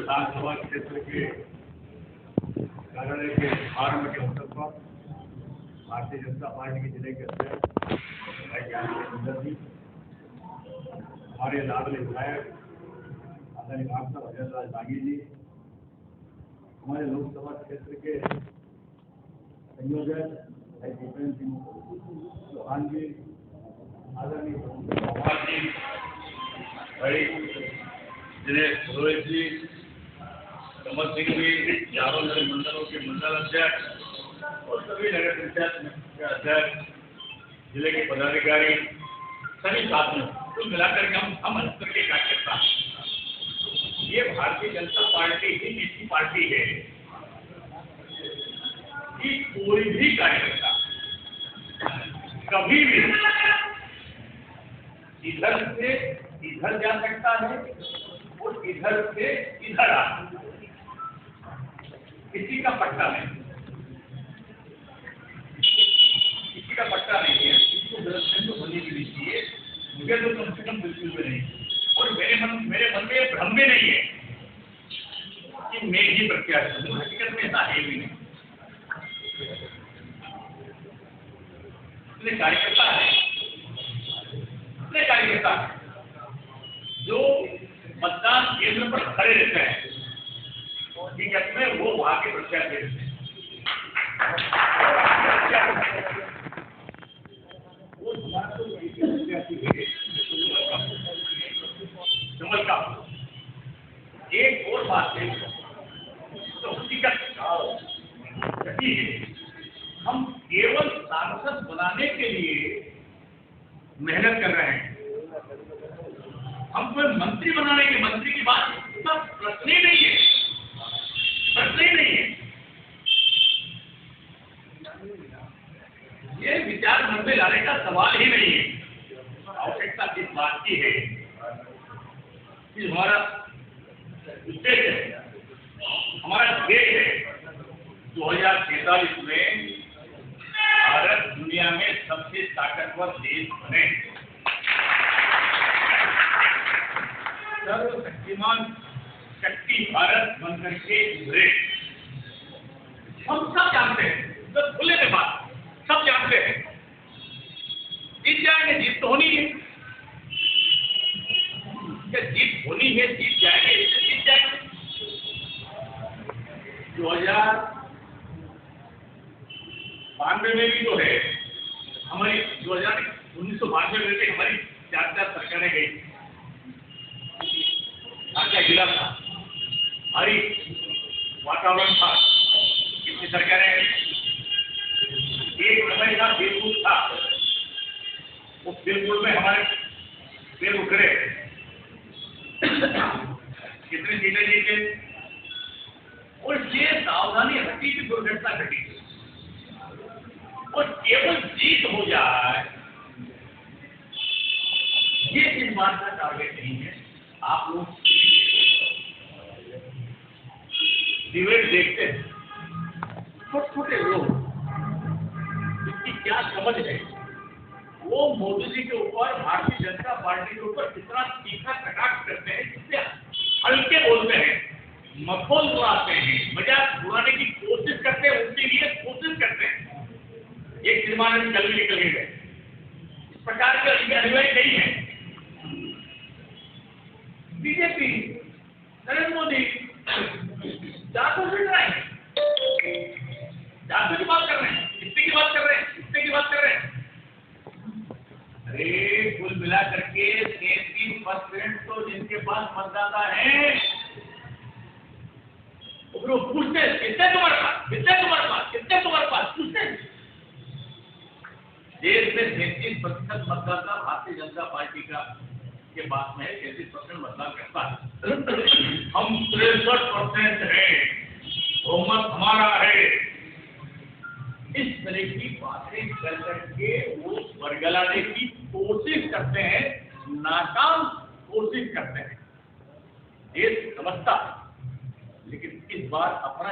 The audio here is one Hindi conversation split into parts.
विधानसभा क्षेत्र के कार्यालय के आरंभ के अवसर पर भारतीय जनता पार्टी के जिले के अध्यक्ष भाई ज्ञानेंद्र जी, हमारे लाडले विधायक आदरणीय डॉक्टर अजय राज बागी जी, हमारे लोकसभा क्षेत्र के संयोजक भाई दीपेंद्र सिंह चौहान जी, आदरणीय चौहान जी, भाई दिनेश रोहित जी, कमल सिंह जी, चारों नगर मंडलों के मंडल अध्यक्ष और सभी नगर पंचायत के अध्यक्ष, जिले के पदाधिकारी, सभी साथियों, कुल मिलाकर के हम अंतर के कार्यकर्ता। ये भारतीय जनता पार्टी ही ऐसी पार्टी है कि कोई भी कार्यकर्ता कभी भी इधर से इधर जा सकता है और इधर से इधर आ, किसी का पट्टा नहीं, किसी का पट्टा नहीं है। इसको गलतफहमी तो होनी भी नहीं चाहिए, मुझे तो कम से कम बिल्कुल भी नहीं, और मेरे मन में भ्रम भी नहीं है कि मैं ही प्रत्याशी हूँ। हकीकत में ऐसा है भी नहीं। अपने कार्यकर्ता है, जो मतदान केंद्र पर खड़े रहते हैं, हकीकत में वो वहां के प्रत्याशी रहते हैं। वो कमल का एक और बात है तो हकीकत है, हम केवल सांसद बनाने के लिए मेहनत कर रहे हैं। हम कोई मंत्री बनाने के, मंत्री की बात सब प्रश्न ही नहीं है, प्रश्न ही नहीं है। ये विचार मन में लाने का सवाल ही नहीं है। आवश्यकता इस बात की है कि हमारा उद्देश्य है, हमारा ध्येय है 2047 में भारत दुनिया में सबसे ताकतवर देश बने, सर्वशक्तिमान शक्ति भारत बनकर के उभरे। हम सब जानते हैं, तो खुले में बात सब जानते हैं, जीत जाएंगे, जीत तो होनी है, जीत होनी है, जीत जाएंगे, जीत जाएंगे। 2092 में भी तो है हमारी, 1992 में भी हमारी 4 सरकारें गई, क्या जिला था, हमारी वातावरण था, कितनी सरकारें गई। एक समय का बिल्कुल था, उस बिल्कुल में हमारे पेड़ उखड़े, कितनी सीटें जीते, और ये सावधानी हटी की दुर्घटना घटी, और केवल जीत हो जाए ये इस बात का टारगेट नहीं है। आप लोग डिबेट देखते हैं, छोटे छोटे लोग इसकी क्या समझ है, वो मोदी जी के ऊपर, भारतीय जनता पार्टी के ऊपर कितना तीखा कटाक्ष करते हैं, जिससे हल्के बोलते हैं, मखौल उड़ाते हैं, मजाक उड़ाने की कोशिश करते हैं, उसके लिए कोशिश करते हैं। एक सिनेमा में कल भी निकल गए, इस प्रकार के अनुयायी नहीं है। बीजेपी, नरेंद्र मोदी 400 सीट रहे हैं, 400 की बात कर रहे हैं, कितने की बात कर रहे हैं, कितने की बात कर रहे हैं। अरे कुल मिला करके 33% तो जिनके पास मतदाता है, वो पूछते कितने तुम्हारे पास, कितने तुम्हारे पास, कितने तुम्हारे पास, पूछते। देश में 33% मतदाता भारतीय जनता पार्टी का के पास में 33% मतदान करता है। हम 63% है, बहुमत हमारा है। इस तरह की बातें कर करके वो बरगलाने की कोशिश करते हैं, नाकाम कोशिश करते हैं। देश समझता है, लेकिन इस बार अपना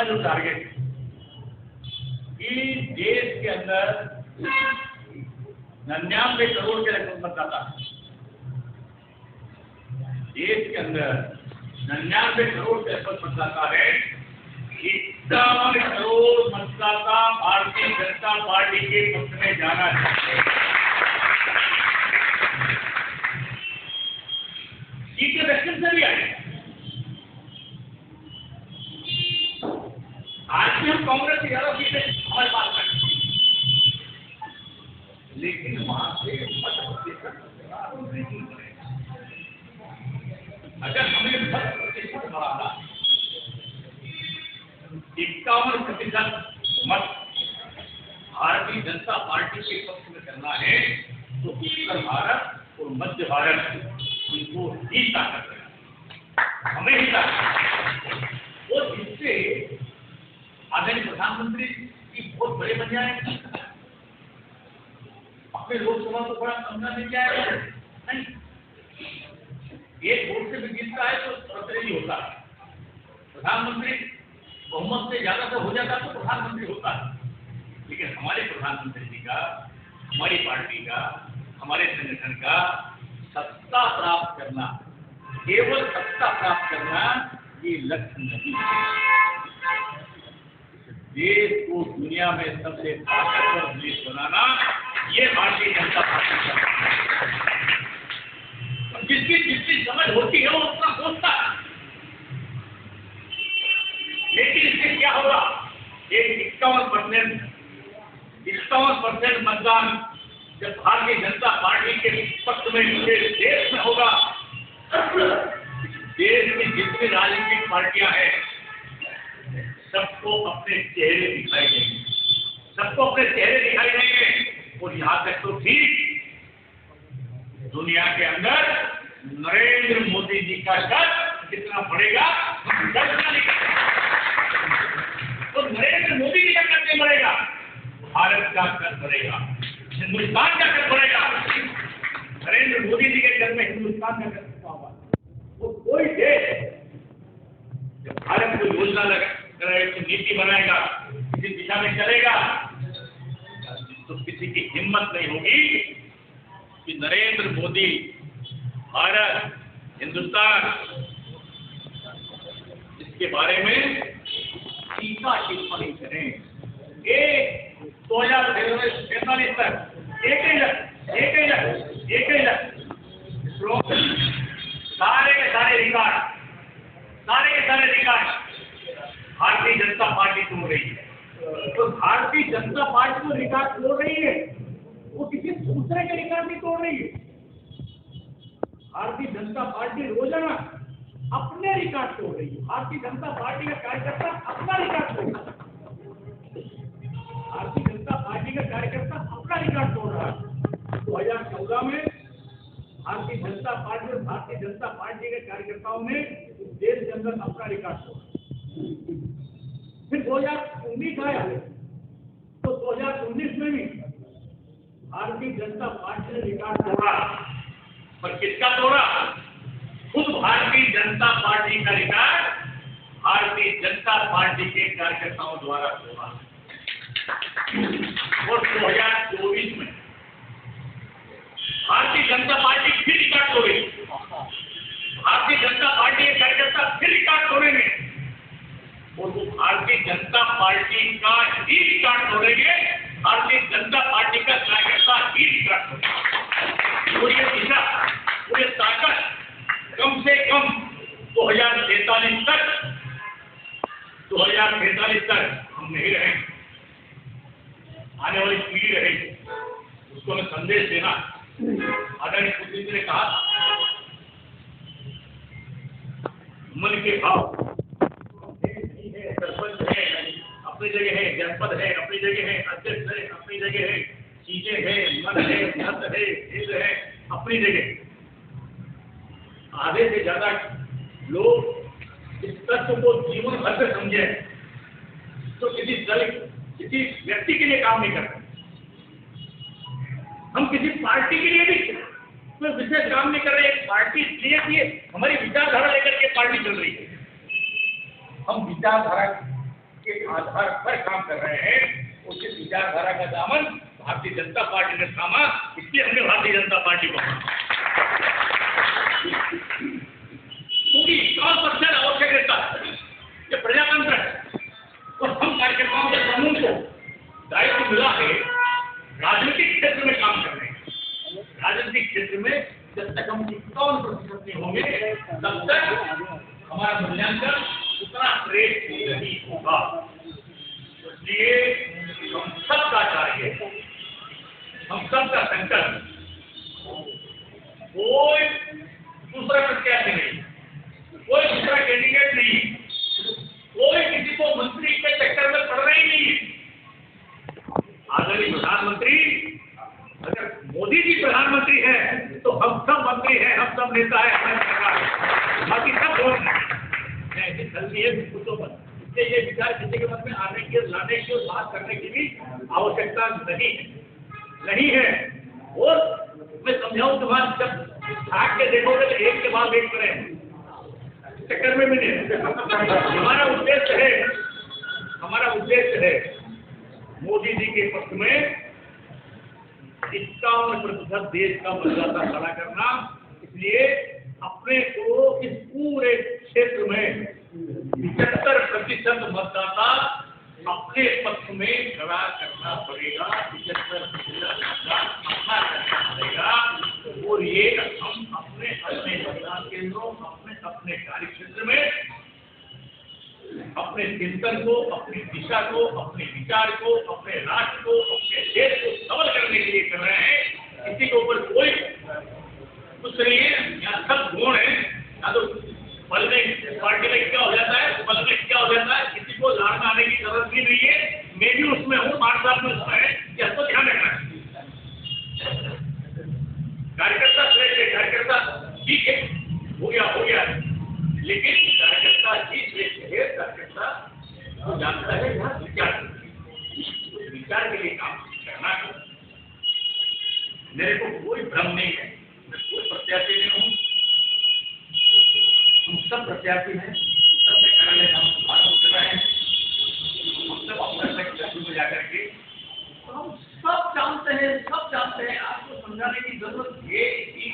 जो टारगेट कि देश के अंदर 99 करोड़ के लगभग मतदाता है, देश के अंदर 99 करोड़ से अधिक मतदाता है, 51 करोड़ मतदाता भारतीय जनता पार्टी के पक्ष में जाना चाहते हैं। सीटें दक्षिण से भी आए। आज भी हम कांग्रेस की ज्यादा सीटें हमारे पास है, लेकिन वहां से अगर हमें 10% बढ़ाना, 51% मत भारतीय जनता पार्टी के पक्ष में करना है, तो उत्तर भारत और मध्य भारत उनको ही ताकत है, हमें ही ताकत। और इससे आदरणीय प्रधानमंत्री की बहुत बड़े बन जाएंगे, अपने लोकसभा को बड़ा कमरा मिल जाएगा। नहीं, एक वोट से भी जीतता है तो प्रतिनिधि होता है, प्रधानमंत्री बहुमत से ज्यादा तो हो जाता तो प्रधानमंत्री होता है। लेकिन हमारे प्रधानमंत्री जी का, हमारी पार्टी का, हमारे संगठन का सत्ता प्राप्त करना, केवल सत्ता प्राप्त करना ये लक्ष्य नहीं है। देश को दुनिया में सबसे ताकतवर देश बनाना ये भारतीय जनता पार्टी का, जिसकी जितनी समझ होती है वो उतना सोचता है। लेकिन इससे क्या होगा, एक 51% मतदान जब भारतीय जनता पार्टी के पक्ष में देश में होगा, देश में जितनी राजनीतिक पार्टियां हैं सबको अपने चेहरे दिखाई देंगे, सबको अपने चेहरे दिखाई देंगे। और यहाँ तक तो ठीक, दुनिया के अंदर नरेंद्र मोदी जी का कद कितना बढ़ेगा, तो नरेंद्र मोदी जी का कद नहीं बढ़ेगा, भारत का कद बढ़ेगा, हिंदुस्तान का कद बढ़ेगा। नरेंद्र मोदी जी के कद में हिंदुस्तान का कद कितना होगा? वो कोई देश जब भारत को योजना लगा नीति बनाएगा, किसी दिशा में चलेगा, तो किसी की हिम्मत नहीं होगी कि नरेंद्र मोदी भारत, हिंदुस्तान इसके बारे में टीका टिप्पणी करें। 2045 तक एक ही लक्ष्य सारे के सारे रिकॉर्ड भारतीय जनता पार्टी तोड़ रही है। तो भारतीय जनता पार्टी तो रिकॉर्ड तोड़ रही है, वो किसी दूसरे के रिकॉर्ड नहीं तोड़ रही है। भारतीय जनता पार्टी रोजाना अपने रिकॉर्ड तोड़ रही है। भारतीय जनता पार्टी का कार्यकर्ता अपना रिकॉर्ड तोड़ रहा है। भारतीय जनता पार्टी का कार्यकर्ता अपना रिकॉर्ड तोड़ रहा है। 2014 में भारतीय जनता पार्टी और भारतीय जनता पार्टी के कार्यकर्ताओं ने देश के अंदर अपना रिकॉर्ड तोड़ा। फिर 2019 आया तो 2019 में भी भारतीय जनता पार्टी ने रिकॉर्ड तोड़ा। पर किसका तोड़ा? खुद भारतीय जनता पार्टी का रिकॉर्ड भारतीय जनता पार्टी के कार्यकर्ताओं द्वारा तोड़ा। और 2024 में भारतीय जनता पार्टी फिर रिकॉर्ड तोड़ेगी। भारतीय जनता पार्टी के कार्यकर्ता फिर रिकॉर्ड तोड़ेंगे और वो भारतीय जनता पार्टी का ही रिकॉर्ड तोड़ेंगे। भारतीय जनता पार्टी का कार्यकर्ता ही रिकॉर्ड तोड़ेगा। और ये दिशा, ये ताकत कम से कम 2043 तक हम नहीं रहेंगे, आने वाली पीढ़ी रहेगी, उसको हमें संदेश देना। आदरणीय मोदी जी ने कहा मन के भाव नहीं है, सरपंच है अपनी जगह है, जनपद है अपनी जगह है, अध्यक्ष है अपनी जगह है, चीजें हैं, मन है, मत है, भेद है अपनी जगह। आधे से ज्यादा लोग इस तत्व को जीवन भर से समझे तो किसी दल, किसी व्यक्ति के लिए काम नहीं करते। हम किसी पार्टी के लिए भी कोई विशेष काम नहीं कर रहे। एक पार्टी इसलिए कि हमारी विचारधारा लेकर के पार्टी चल रही है। हम विचारधारा के आधार पर काम कर रहे हैं। उसी विचारधारा का दामन भारतीय जनता पार्टी ने थामा, इसलिए हमने भारतीय जनता पार्टी को। प्रतिशत नहीं होंगे तब तक हमारा मूल्यांकन उतना श्रेष्ठ नहीं होगा। इसलिए हम सबका कार्य, हम सबका संकल्प, कोई दूसरा प्रत्याशी नहीं, कोई दूसरा कैंडिडेट नहीं, कोई किसी को मंत्री के चक्कर में पड़ रही नहीं है। आदरणीय प्रधानमंत्री, अगर मोदी जी प्रधानमंत्री हैं तो हम सब मंत्री हैं, हम सब नेता हैं, हमारी सरकार है, बाकी सब लोग हैं। इसलिए ये विचार किसी के मन में आने की, लाने की और बात करने की भी आवश्यकता नहीं है। और मैं समझाऊं तुम्हारा, जब भाग के देखोगे तो एक के बाद एक करें, चक्कर में भी नहीं। हमारा उद्देश्य है मोदी जी के पक्ष में 51% देश का मतदाता खड़ा करना। इसलिए अपने को इस पूरे क्षेत्र में 75% मतदाता अपने पक्ष में खड़ा करना पड़ेगा, 75% मतदान अपना करना पड़ेगा। और ये हम अपने मतदान केंद्रों, अपने कार्य क्षेत्र में अपने चिंतन को, अपनी दिशा को, अपने विचार को, अपने राष्ट्र को, अपने देश को सबल करने के लिए कर रहे हैं। किसी के ऊपर कोई कुछ नहीं है, यहाँ सब गुण है। या तो पल में पार्टी में क्या हो जाता है, पल में क्या हो जाता है, किसी को लाड़ना आने की जरूरत भी नहीं है। मैं भी उसमें हूँ, 5 साल में उसमें है, यह तो ध्यान रखना है। कार्यकर्ता श्रेष्ठ है, कार्यकर्ता ठीक है, हो गया, लेकिन कार्यकर्ता ही श्रेष्ठ है। कार्यकर्ता तो जानता है विचार के लिए काम करना है। मेरे को कोई भ्रम नहीं है, मैं कोई प्रत्याशी नहीं हूँ, हम सब प्रत्याशी हैं, सबसे करने हम बात कर रहे हैं। हम सब अपने में जाकर के तो हम सब जानते हैं, आपको समझाने की जरूरत ये कि